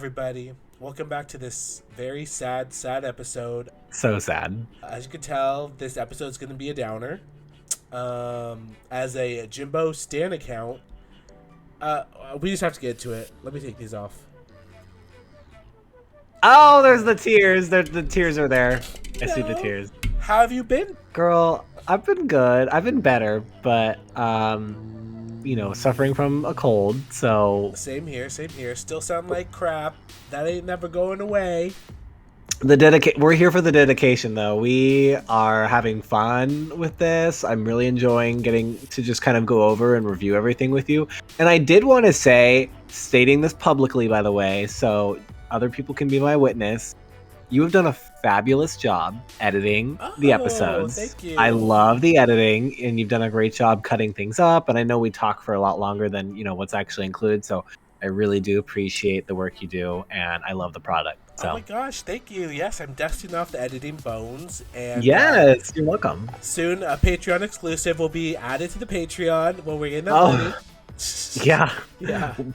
everybody. Welcome back to this very sad episode. So sad. As you can tell, this episode is going to be a downer. As a Jimbo Stan account, we just have to get into it. Let me take these off. Oh, there's the tears. The tears are there. I see the tears. How have you been? Girl, I've been good. I've been better, but suffering from a cold, so Same here. Still sound like crap. That ain't never going away. we're here for the dedication though. We are having fun with this. I'm really enjoying getting to just kind of go over and review everything with you. And I did want to say, stating this publicly by the way, so other people can be my witness, you have done a fabulous job editing the episodes. Thank you. I love the editing, and you've done a great job cutting things up. And I know we talk for a lot longer than what's actually included. So I really do appreciate the work you do, and I love the product. So. Oh my gosh, thank you. Yes, I'm dusting off the editing bones. And yes, you're welcome. soon a Patreon exclusive will be added to the Patreon when we're getting that money. Yeah.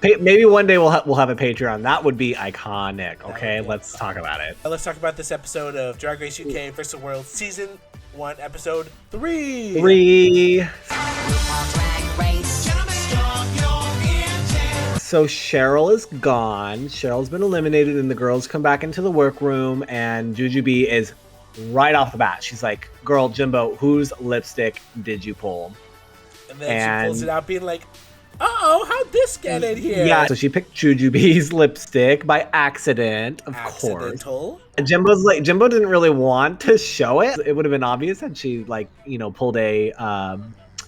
Maybe one day we'll have a Patreon. That would be iconic. Okay, let's talk about it. Let's talk about this episode of Drag Race UK vs. World Season 1, Episode 3. 3. So Cheryl is gone. Cheryl's been eliminated, and the girls come back into the workroom, and Juju B is right off the bat. She's like, "Girl, Jimbo, whose lipstick did you pull?" And then she pulls it out, being like, "Uh-oh, how'd this get in here?" Yeah, so she picked Juju B's lipstick by accident, of course. Jimbo didn't really want to show it. It would have been obvious had she pulled a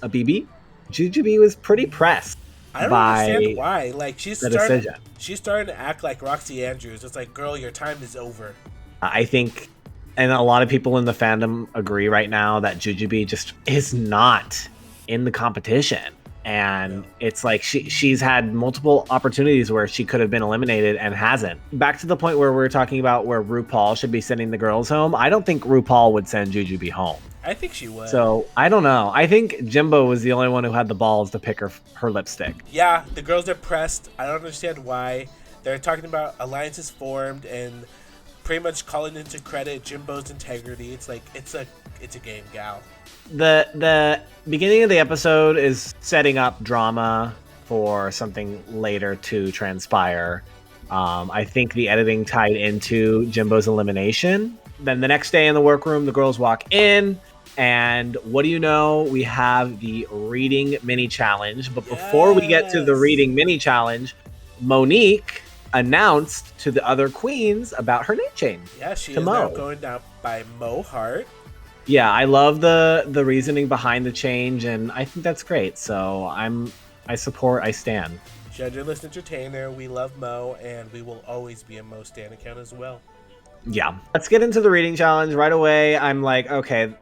BB. Juju B was pretty pressed. I don't understand why. Like she's starting to act like Roxy Andrews. It's like, girl, your time is over. I think, and a lot of people in the fandom agree right now that Juju B just is not in the competition. And it's like she's had multiple opportunities where she could have been eliminated and hasn't. Back to the point where we're talking about where Rupaul should be sending the girls home. I don't think Rupaul would send Juju B home. I think she would. So I don't know. I think Jimbo was the only one who had the balls to pick her lipstick. Yeah, the girls are pressed. I don't understand why. They're talking about alliances formed and pretty much calling into credit Jimbo's integrity. It's like it's a game, gal. The beginning of the episode is setting up drama for something later to transpire. I think the editing tied into Jimbo's elimination. Then the next day in the workroom, the girls walk in, and what do you know? We have the reading mini challenge. But before we get to the reading mini challenge, Monique announced to the other queens about her name change. Yeah, she is now going down by Mo Hart. Yeah, I love the reasoning behind the change, and I think that's great. So I stand. Genderless entertainer. We love Mo, and we will always be a Mo Stan account as well. Yeah. Let's get into the reading challenge right away. I'm like, okay,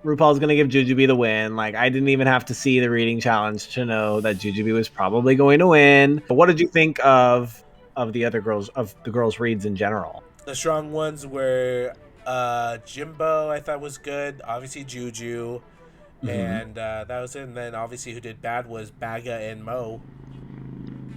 RuPaul's going to give Juju B the win. Like, I didn't even have to see the reading challenge to know that Juju B was probably going to win. But what did you think of the other girls, of the girls' reads in general? The strong ones were Jimbo, I thought was good. Obviously, Juju. And that was it. And then, obviously, who did bad was Baga and Mo.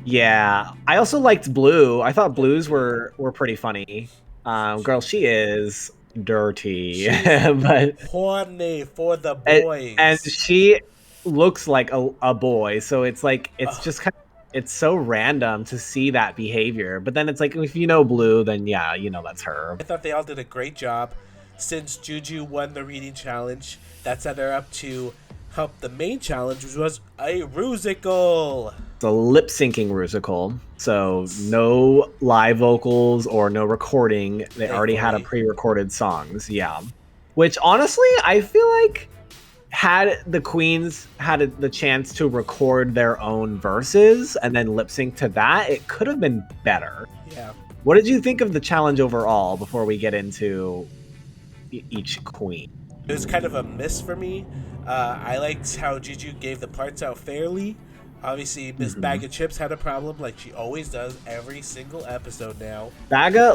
Yeah. I also liked Blue. I thought Blues were pretty funny. Girl, she is dirty, but horny for the boys, and she looks like a boy. So it's like just kind of, it's so random to see that behavior. But then it's like, if you know Blue, then yeah, that's her. I thought they all did a great job. Since Juju won the reading challenge, that set her up to help the main challenge, which was a Rusical. It's a lip syncing Rusical, so no live vocals or no recording. They already had a pre-recorded songs, yeah. Which honestly, I feel like had the queens had the chance to record their own verses and then lip sync to that, it could have been better. Yeah. What did you think of the challenge overall before we get into each queen? It was kind of a miss for me. I liked how Juju gave the parts out fairly. Obviously, Miss Bag of Chips had a problem, like she always does every single episode now. Baga,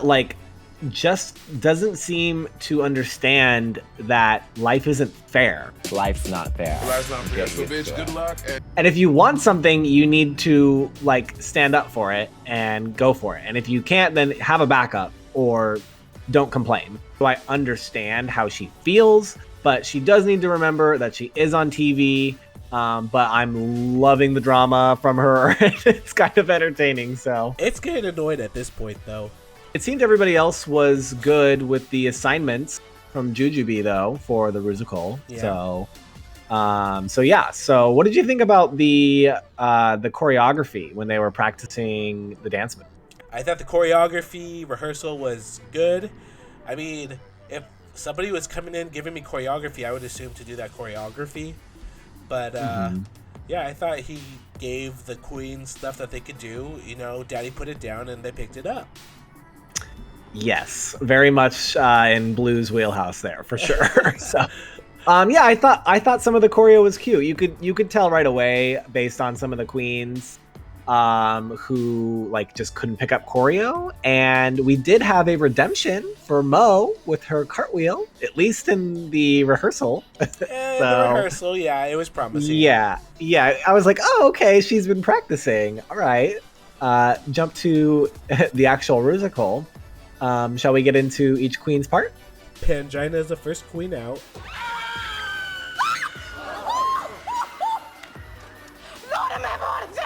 just doesn't seem to understand that life isn't fair. Life's not fair. Life's not fair. So, bitch, good luck. And if you want something, you need to like stand up for it and go for it. And if you can't, then have a backup or don't complain. So I understand how she feels, but she does need to remember that she is on TV. But I'm loving the drama from her. It's kind of entertaining. So it's getting annoyed at this point, though. It seemed everybody else was good with the assignments from Juju though for the Rusical. Yeah. So what did you think about the choreography when they were practicing the dance move? I thought the choreography rehearsal was good. I mean, if somebody was coming in giving me choreography, I would assume to do that choreography. But yeah, I thought he gave the queen stuff that they could do. You know, Daddy put it down and they picked it up. Yes, very much in Blue's wheelhouse there for sure. So, yeah, I thought some of the choreo was cute. You could tell right away based on some of the queens who like just couldn't pick up choreo, and we did have a redemption for Mo with her cartwheel, at least in the rehearsal. The rehearsal, yeah, it was promising. Yeah, I was like, oh, okay, she's been practicing. All right, jump to the actual Rusical. Shall we get into each queen's part? Pangina is the first queen out. Lord have mercy!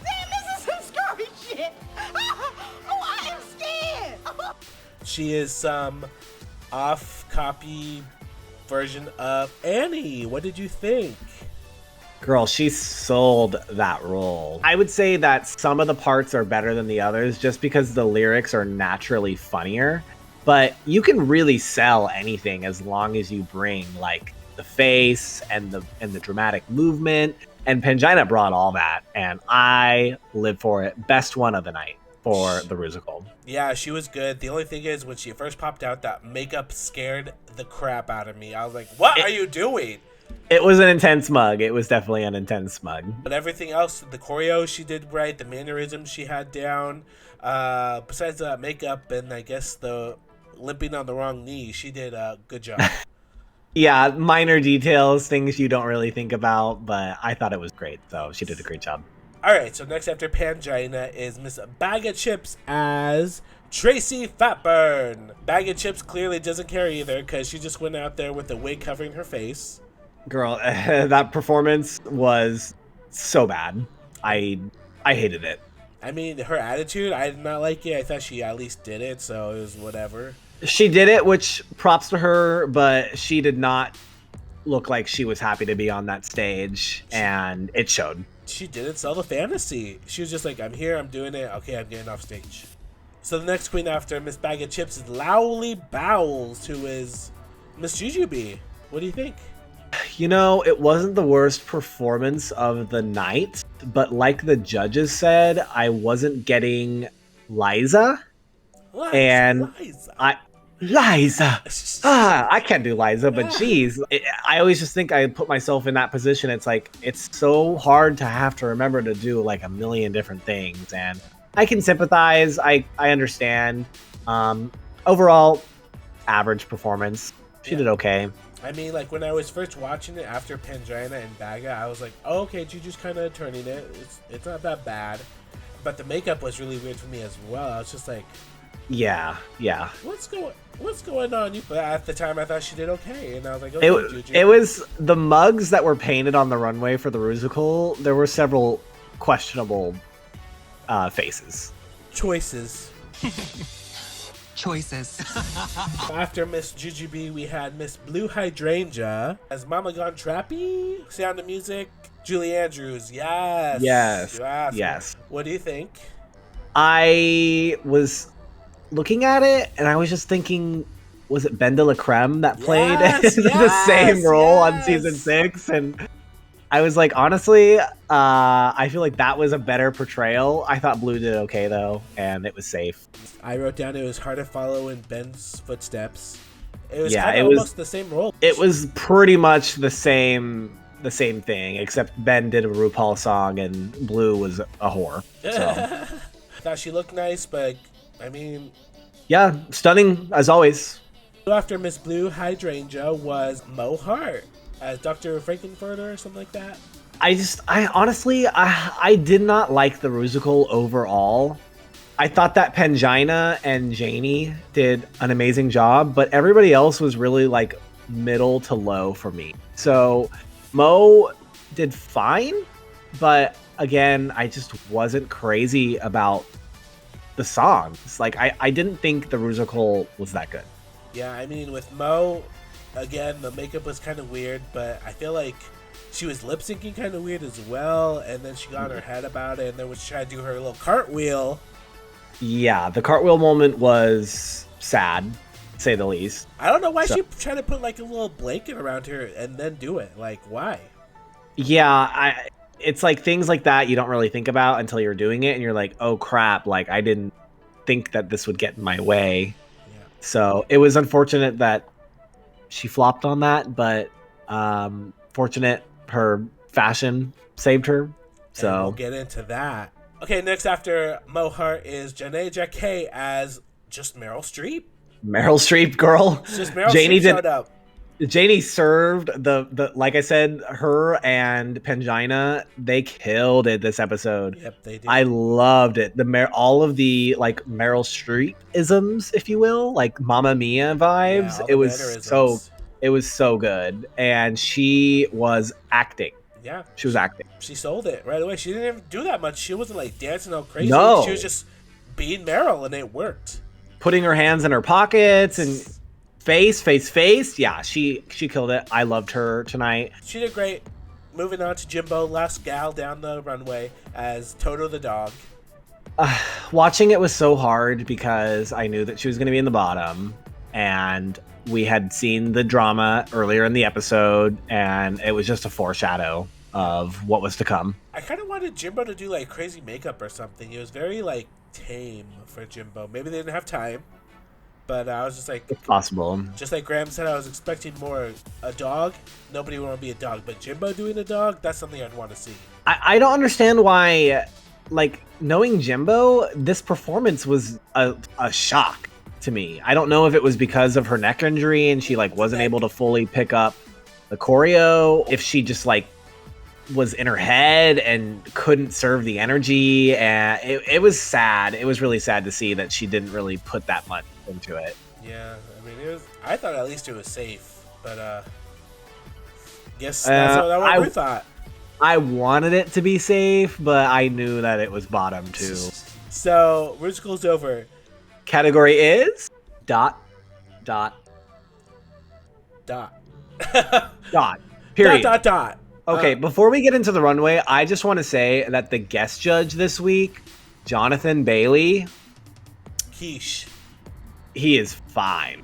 Damn, this is some scary shit! Oh, I am scared! She is some off-copy version of Annie. What did you think? Girl, she sold that role. I would say that some of the parts are better than the others just because the lyrics are naturally funnier. But you can really sell anything as long as you bring like the face and the dramatic movement. And Pangina brought all that, and I live for it. Best one of the night for the Rusical. Yeah, she was good. The only thing is, when she first popped out, that makeup scared the crap out of me. I was like, what are you doing? It was an intense mug. It was definitely an intense mug. But everything else, the choreo she did right, the mannerisms she had down, besides the makeup and I guess the limping on the wrong knee, she did a good job. Yeah, minor details, things you don't really think about, but I thought it was great, so she did a great job. All right, so next after Pangina is Miss Bag of Chips as Tracy Fatburn. Bag of Chips clearly doesn't care either because she just went out there with a wig covering her face. Girl, that performance was so bad. I hated it. I mean, her attitude, I did not like it. I thought she at least did it, so it was whatever. She did it, which props to her, but she did not look like she was happy to be on that stage, and it showed. She didn't sell the fantasy. She was just like, I'm here, I'm doing it, okay, I'm getting off stage. So the next queen after Miss Bag of Chips is Lowly Bowles, who is Miss Juju. What do you think? You know, it wasn't the worst performance of the night, but like the judges said, I wasn't getting Liza. Liza. I can't do Liza, but geez, I always just think I put myself in that position. It's like, it's so hard to have to remember to do like a million different things, and I can sympathize. I understand. Overall, average performance. She did okay. I mean, like, when I was first watching it after Pangina and Baga, I was like, oh, okay, Juju's kind of turning it. It's not that bad. But the makeup was really weird for me as well. I was just like... Yeah. What's going on? But at the time, I thought she did okay. And I was like, okay, Juju. It was the mugs that were painted on the runway for the Rusical. There were several questionable faces. Choices. After Miss Juju, we had Miss Blue Hydrangea as Mama Gone Trappy. Sound of Music. Julie Andrews. Yes. What do you think? I was looking at it and I was just thinking, was it Brenda Crème that played the same role on season 6? And I was like, honestly, I feel like that was a better portrayal. I thought Blue did okay though, and it was safe. I wrote down it was hard to follow in Ben's footsteps. It was almost the same role. It was pretty much the same thing, except Ben did a Rupaul song and Blue was a whore. So. I thought she looked nice, but I mean, Yeah, stunning as always. After Miss Blue Hydrangea was Mo Hart as Dr. Frankenfurter or something like that. I honestly, I did not like the Rusical overall. I thought that Pangina and Janie did an amazing job, but everybody else was really like middle to low for me. So Mo did fine, but again, I just wasn't crazy about the songs. Like I didn't think the Rusical was that good. Yeah, I mean, with Mo, again, the makeup was kind of weird, but I feel like she was lip syncing kind of weird as well. And then she got her head about it, and then when she tried to do her little cartwheel. Yeah, the cartwheel moment was sad, to say the least. I don't know why she tried to put like a little blanket around her and then do it. Like, why? Yeah, it's like things like that you don't really think about until you're doing it, and you're like, oh crap, like I didn't think that this would get in my way. So it was unfortunate that she flopped on that, but fortunate her fashion saved her. So and we'll get into that. Okay, next after Mo Hart is Janae Jacquet as just Meryl Streep. Meryl Streep, girl. Just Meryl Streep showed up. Janie served the like I said, her and Pangina, they killed it this episode. Yep, they did. I loved it. All of the like Meryl Streep isms, if you will, like Mamma Mia vibes. Yeah, it was so good, and she was acting. Yeah, she was acting. She sold it right away. She didn't even do that much. She wasn't like dancing all crazy. No, she was just being Meryl, and it worked. Putting her hands in her pockets and face. Yeah, she killed it. I loved her tonight. She did great. Moving on to Jimbo, last gal down the runway as Toto the dog. Watching it was so hard because I knew that she was going to be in the bottom, and we had seen the drama earlier in the episode, and it was just a foreshadow of what was to come. I kind of wanted Jimbo to do like crazy makeup or something. It was very like tame for Jimbo. Maybe they didn't have time. But I was just like... It's possible. Just like Graham said, I was expecting more a dog. Nobody would want to be a dog. But Jimbo doing a dog, that's something I'd want to see. I don't understand why, like, knowing Jimbo, this performance was a shock to me. I don't know if it was because of her neck injury and she, like, wasn't able to fully pick up the choreo. If she just, like, was in her head and couldn't serve the energy. And it was sad. It was really sad to see that she didn't really put that much into it. Yeah, I mean, it was. I thought at least it was safe, but guess that's what we thought. I wanted it to be safe, but I knew that it was bottom too. So Rusical's over. Category is dot. Period. Dot. Okay, before we get into the runway, I just want to say that the guest judge this week, Jonathan Bailey, Quiche. He is fine.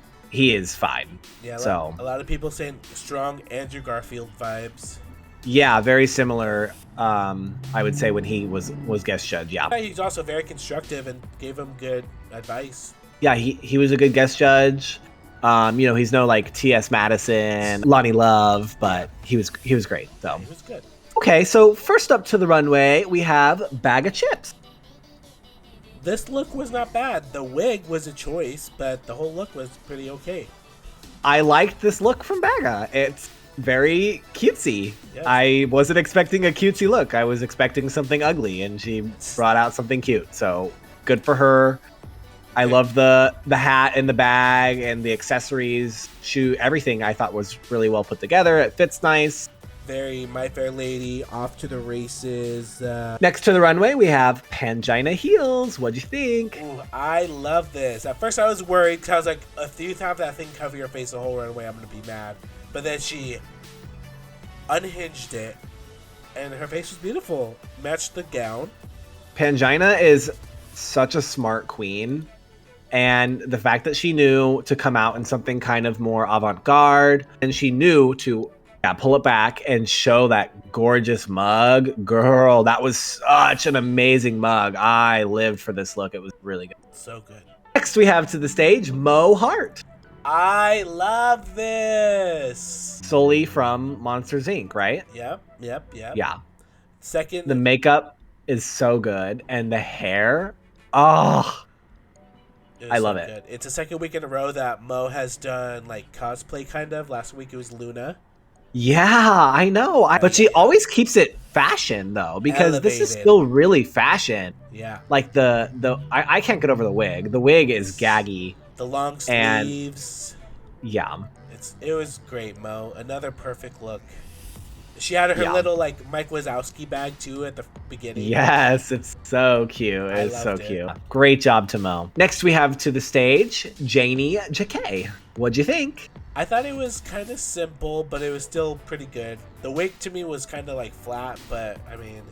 Yeah, so a lot of people saying strong Andrew Garfield vibes. Yeah, very similar. I would say when he was guest judge. Yeah, he's also very constructive and gave him good advice. Yeah, he was a good guest judge. He's no like T.S. Madison, Lonnie Love, but he was great. So yeah, he was good. Okay, so first up to the runway, we have Bag of Chips. This look was not bad. The wig was a choice, but the whole look was pretty okay. I liked this look from Baga. It's very cutesy. Yes. I wasn't expecting a cutesy look. I was expecting something ugly, and she brought out something cute. So good for her. I love the hat and the bag and the accessories, shoe, everything I thought was really well put together. It fits nice. Very My Fair Lady, off to the races. Next to the runway, we have Pangina Heels. What'd you think? Ooh, I love this. At first I was worried because I was like, if you have that thing cover your face the whole runway, I'm going to be mad. But then she unhinged it, and her face was beautiful. Matched the gown. Pangina is such a smart queen. And the fact that she knew to come out in something kind of more avant-garde, and she knew to pull it back and show that gorgeous mug. Girl, that was such an amazing mug. I lived for this look. It was really good. So good. Next, we have to the stage Mo Hart. I love this. Solely from Monsters, Inc., right? Yep. Yeah. Second. The makeup is so good. And the hair, oh. It I was love so it. good. It's the second week in a row that Mo has done like cosplay kind of. Last week it was Luna. Yeah, I know. But she always keeps it fashion though, because this is Elevated. still really fashion. Yeah. Like I can't get over the wig. The wig is gaggy. The long And sleeves. yeah. It was great, Mo. Another perfect look. She had her Yeah. little like Mike Wazowski bag too at the beginning. Yes, it's so cute. I It's so loved it. cute. Great job to Mo. Next we have to the stage, Janie Jacquet. What'd you think? I thought it was kind of simple, but it was still pretty good. The wig to me was kind of like flat, but I mean,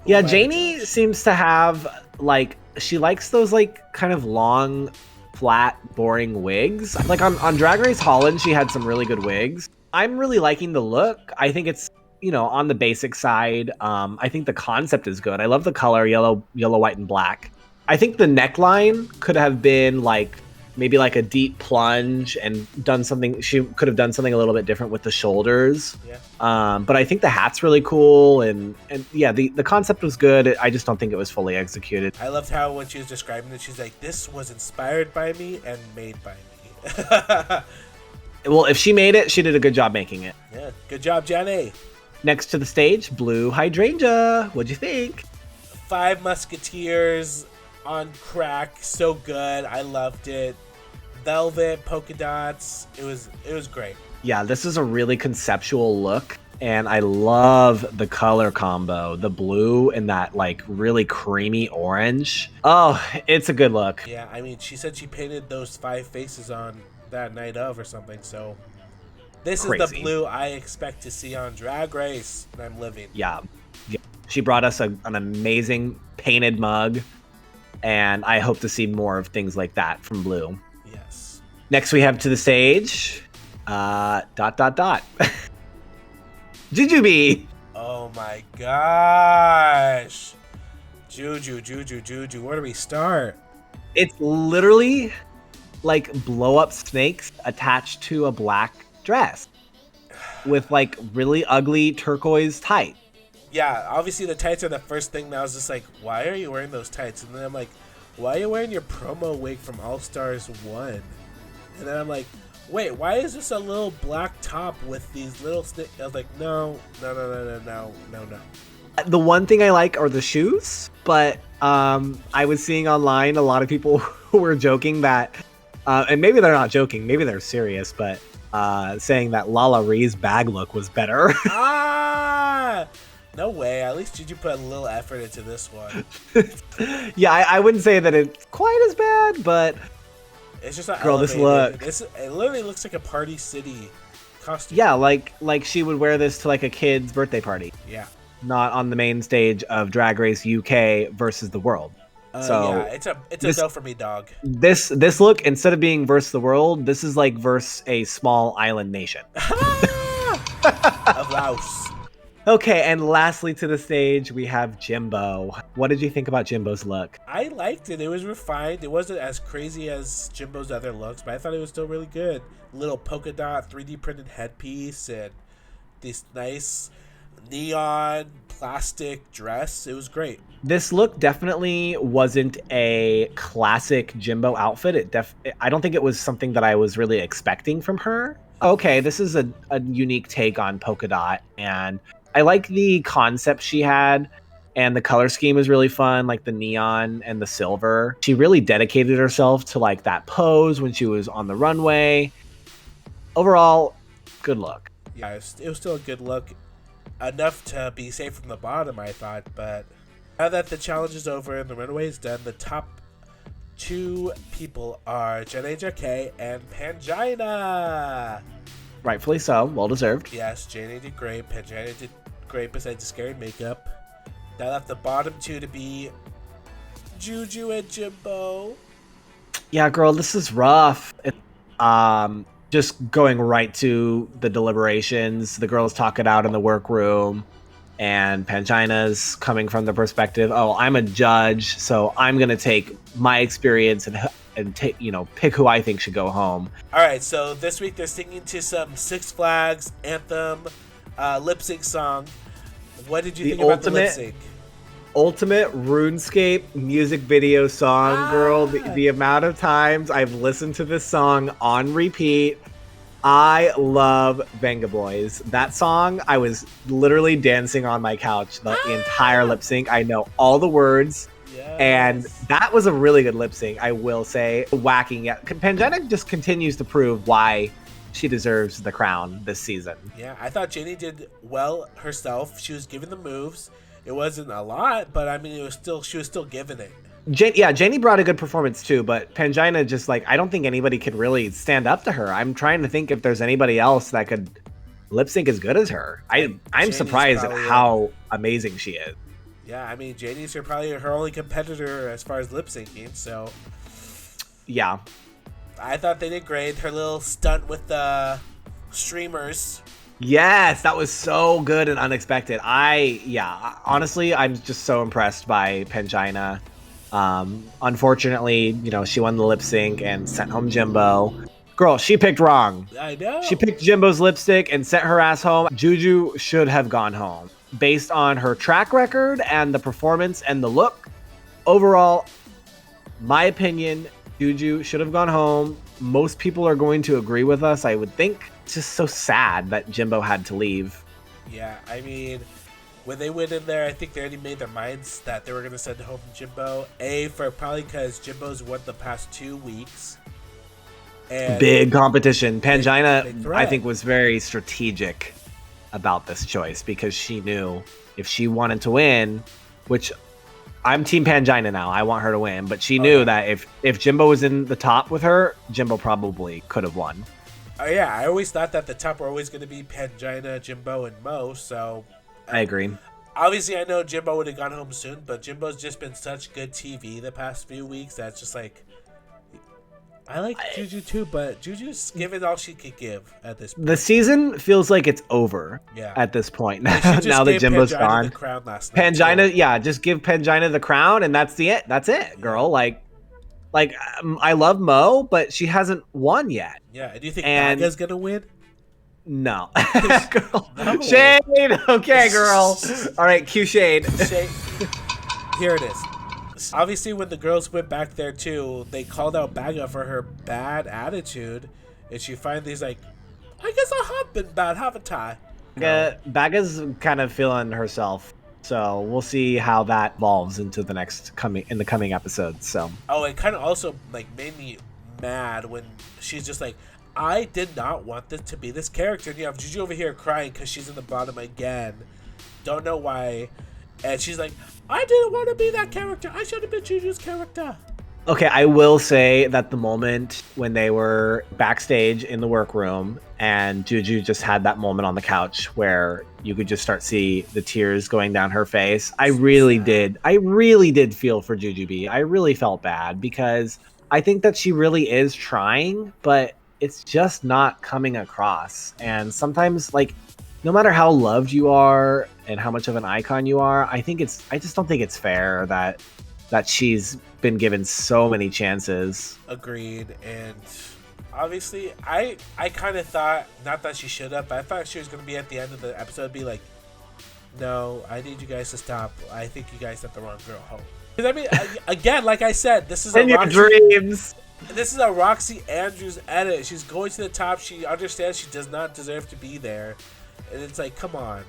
Yeah, Janie seems to have like she likes those like kind of long, flat, boring wigs. Like on Drag Race Holland, she had some really good wigs. I'm really liking the look. I think it's, you know, on the basic side. I think the concept is good. I love the color, yellow, white, and black. I think the neckline could have been like maybe like a deep plunge and done something. She could have done something a little bit different with the shoulders. Yeah. But I think the hat's really cool, and yeah, the concept was good. I just don't think it was fully executed. I loved how when she was describing it, she's like, "This was inspired by me and made by me." Well, if she made it, she did a good job making it. Yeah, good job, Jenny. Next to the stage, Blue Hydrangea. What'd you think? Five Musketeers on crack, so good. I loved it. Velvet, polka dots. It was great. Yeah, this is a really conceptual look, and I love the color combo. The blue and that like really creamy orange. Oh, it's a good look. Yeah, I mean, she said she painted those 5 faces on that night of or something, so this is the blue I expect to see on Drag Race, and I'm living. Yeah. She brought us an amazing painted mug, and I hope to see more of things like that from Blue. Yes. Next we have to the stage, ... Juju B. Oh my gosh. Juju, where do we start? It's literally like blow up snakes attached to a black dress with like really ugly turquoise tights. Yeah, obviously the tights are the first thing that I was just like, why are you wearing those tights? And then I'm like, why are you wearing your promo wig from All Stars 1? And then I'm like, wait, why is this a little black top with these little snakes? I was like, no. The one thing I like are the shoes, but I was seeing online a lot of people who were joking that, and maybe they're not joking, maybe they're serious, but saying that Lala Ree's bag look was better. No way. At least Juju put a little effort into this one. Yeah, I wouldn't say that it's quite as bad, but it's just not girl, elevated. this look. It literally looks like a Party City costume. Yeah, like she would wear this to like a kid's birthday party. Yeah. Not on the main stage of Drag Race UK versus the world. So yeah, it's a no for me, dog. This look, instead of being versus the world, this is like versus a small island nation. Of Laos. Okay, and lastly to the stage, we have Jimbo. What did you think about Jimbo's look? I liked it. It was refined. It wasn't as crazy as Jimbo's other looks, but I thought it was still really good. Little polka dot 3D printed headpiece and this nice neon plastic dress. It was great. This look definitely wasn't a classic Jimbo outfit. I don't think it was something that I was really expecting from her. Okay, this is a unique take on polka dot, and I like the concept she had, and the color scheme was really fun, like the neon and the silver. She really dedicated herself to like that pose when she was on the runway. Overall, good look. Yeah, it was still a good look. Enough to be safe from the bottom, I thought, but now that the challenge is over and the runway is done, the top 2 people are Jenna Jacquet and Pangina. Rightfully so, well deserved. Yes, Jenna did great. Pangina did great besides the scary makeup. That left the bottom 2 to be Juju and Jimbo. Yeah, girl, this is rough. Just going right to the deliberations. The girls talk it out in the workroom, and Pangina's coming from the perspective, oh, I'm a judge, so I'm gonna take my experience and take, pick who I think should go home. All right, so this week they're singing to some Six Flags anthem lip sync song. What did you think about the lip sync? ultimate RuneScape music video song, girl. The amount of times I've listened to this song on repeat. I love Venga Boys. That song, I was literally dancing on my couch the entire lip sync. I know all the words. Yes. And that was a really good lip sync, I will say. Whacking it. Pangina just continues to prove why she deserves the crown this season. Yeah, I thought Jenny did well herself. She was giving the moves. It wasn't a lot, but I mean, she was still giving it. Janie brought a good performance too, but Pangina just I don't think anybody could really stand up to her. I'm trying to think if there's anybody else that could lip sync as good as her. I'm surprised at how amazing she is. Yeah, I mean, Janie's probably her only competitor as far as lip syncing, so. Yeah. I thought they did great. Her little stunt with the streamers. Yes, that was so good and unexpected. Honestly, I'm just so impressed by Pangina. Unfortunately, she won the lip sync and sent home Jimbo. Girl, she picked wrong. I know. She picked Jimbo's lipstick and sent her ass home. Juju should have gone home. Based on her track record and the performance and the look, overall, my opinion, Juju should have gone home. Most people are going to agree with us, I would think. It's just so sad that Jimbo had to leave. Yeah, I mean, when they went in there, I think they already made their minds that they were going to send home Jimbo. Probably because Jimbo's won the past 2 weeks. And big competition. Pangina, I think, was very strategic about this choice because she knew if she wanted to win, which I'm Team Pangina now. I want her to win, but she knew that if Jimbo was in the top with her, Jimbo probably could have won. Yeah, I always thought that the top were always going to be Pangina, Jimbo, and Mo, so. I agree. Obviously, I know Jimbo would have gone home soon, but Jimbo's just been such good TV the past few weeks that's just I like Juju too, but Juju's given all she could give at this point. The season feels like it's over at this point. Now that Jimbo's gone. Pangina, just give Pangina the crown, and that's it. That's it, girl. I love Mo, but she hasn't won yet. Yeah, do you think Naga's gonna win? No. No. Shade! Okay, girl. All right, cue Shade. Here it is. Obviously, when the girls went back there, too, they called out Baga for her bad attitude. And she finally's I guess I have been bad, haven't I? Baga's kind of feeling herself. So we'll see how that evolves into the coming episodes. So. Oh, it kind of also made me mad when she's just I did not want this to be this character. And you have Juju over here crying because she's in the bottom again. Don't know why. And she's I didn't want to be that character. I should have been Juju's character. Okay, I will say that the moment when they were backstage in the workroom and Juju just had that moment on the couch where you could just see the tears going down her face, I really did feel for Juju B. I really felt bad because I think that she really is trying, but it's just not coming across. And sometimes, no matter how loved you are and how much of an icon you are, I just don't think it's fair that she's been given so many chances. Agreed. And obviously, I kind of thought, not that she should have, but I thought she was going to be at the end of the episode, be no, I need you guys to stop. I think you guys sent the wrong girl home. Because I mean, again, like I said, this is your dreams. This is a Roxy Andrews edit. She's going to the top. She understands she does not deserve to be there. And it's come on.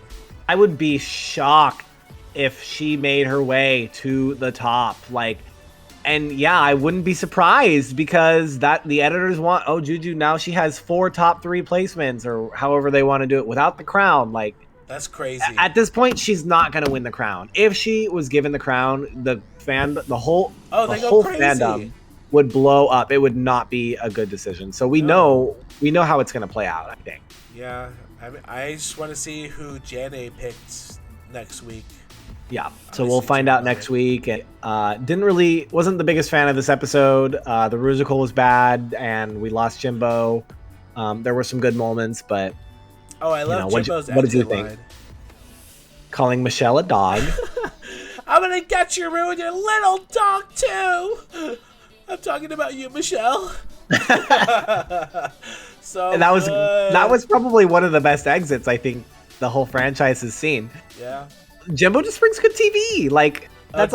I would be shocked if she made her way to the top. And yeah, I wouldn't be surprised because the editors want, Juju, now she has 4 top 3 placements or however they want to do it without the crown. That's crazy. At this point, she's not going to win the crown. If she was given the crown, the whole fandom would blow up. It would not be a good decision. So we know how it's going to play out, I think. Yeah. I just want to see who Janae picked next week. Yeah, so we'll find out next week. Wasn't the biggest fan of this episode. The Rusical was bad, and we lost Jimbo. There were some good moments, but I love Jimbo's what did you think? Line. Calling Michelle a dog. I'm gonna get you, ruin your little dog too. I'm talking about you, Michelle. And that was probably one of the best exits I think the whole franchise has seen. Yeah. Jimbo just brings good TV. That's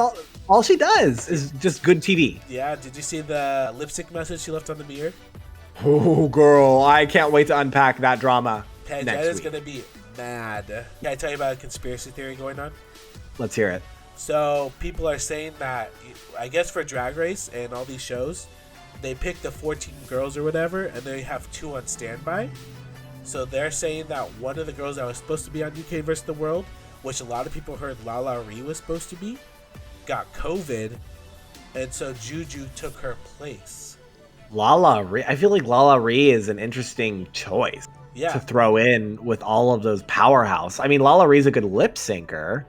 all she does is just good TV. Yeah, did you see the lipstick message she left on the mirror? Oh, girl, I can't wait to unpack that drama next Is week. going to be mad. Can I tell you about a conspiracy theory going on? Let's hear it. So people are saying that, I guess for Drag Race and all these shows, they pick the 14 girls or whatever, and they have 2 on standby. So they're saying that one of the girls that was supposed to be on UK vs. the World, which a lot of people heard Lala Ree was supposed to be, got COVID, and so Juju took her place. Lala Ree. I feel like Lala Ree is an interesting choice to throw in with all of those powerhouse. I mean, Lala Ree's a good lip syncer,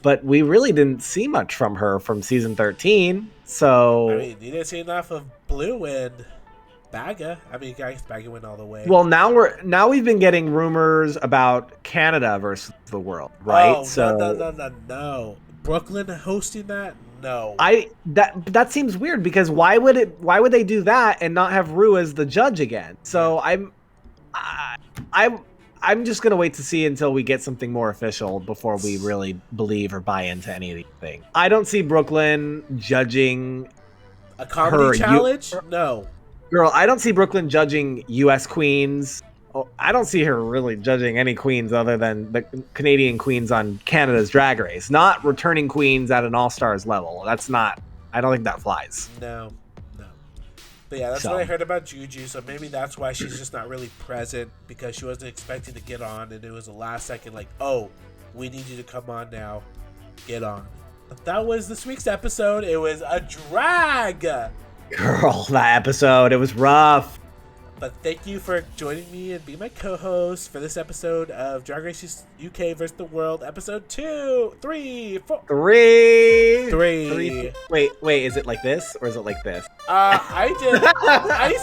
but we really didn't see much from her from season 13. So I mean, you didn't see enough of Blue and Baga. I mean, guys, Baga went all the way. Well, now we've been getting rumors about Canada versus the world, right? Oh, no. Brooklyn hosting that? No. That seems weird because why would they do that and not have Rue as the judge again? So I'm just gonna wait to see until we get something more official before we really believe or buy into any of these things. I don't see Brooklyn judging a comedy challenge. No, girl, I don't see Brooklyn judging U.S. queens. I don't see her really judging any queens other than the Canadian queens on Canada's Drag Race. Not returning queens at an All-Stars level. That's not. I don't think that flies. No. But yeah, that's what I heard about Juju. So maybe that's why she's just not really present, because she wasn't expecting to get on, and it was the last second, like, oh, we need you to come on now, get on. That was this week's episode. It was a drag. Girl, that episode, it was rough. But thank you for joining me and being my co-host for this episode of Drag Race UK vs. the World, episode 2, 3, 4. 3. Wait, is it like this or is it like this? I used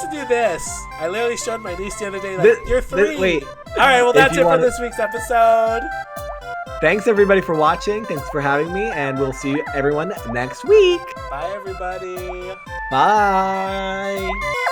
to do this. I literally showed my niece the other day, like, you're 3. Wait. All right, well, that's it for this week's episode. Thanks, everybody, for watching. Thanks for having me, and we'll see everyone next week. Bye, everybody. Bye.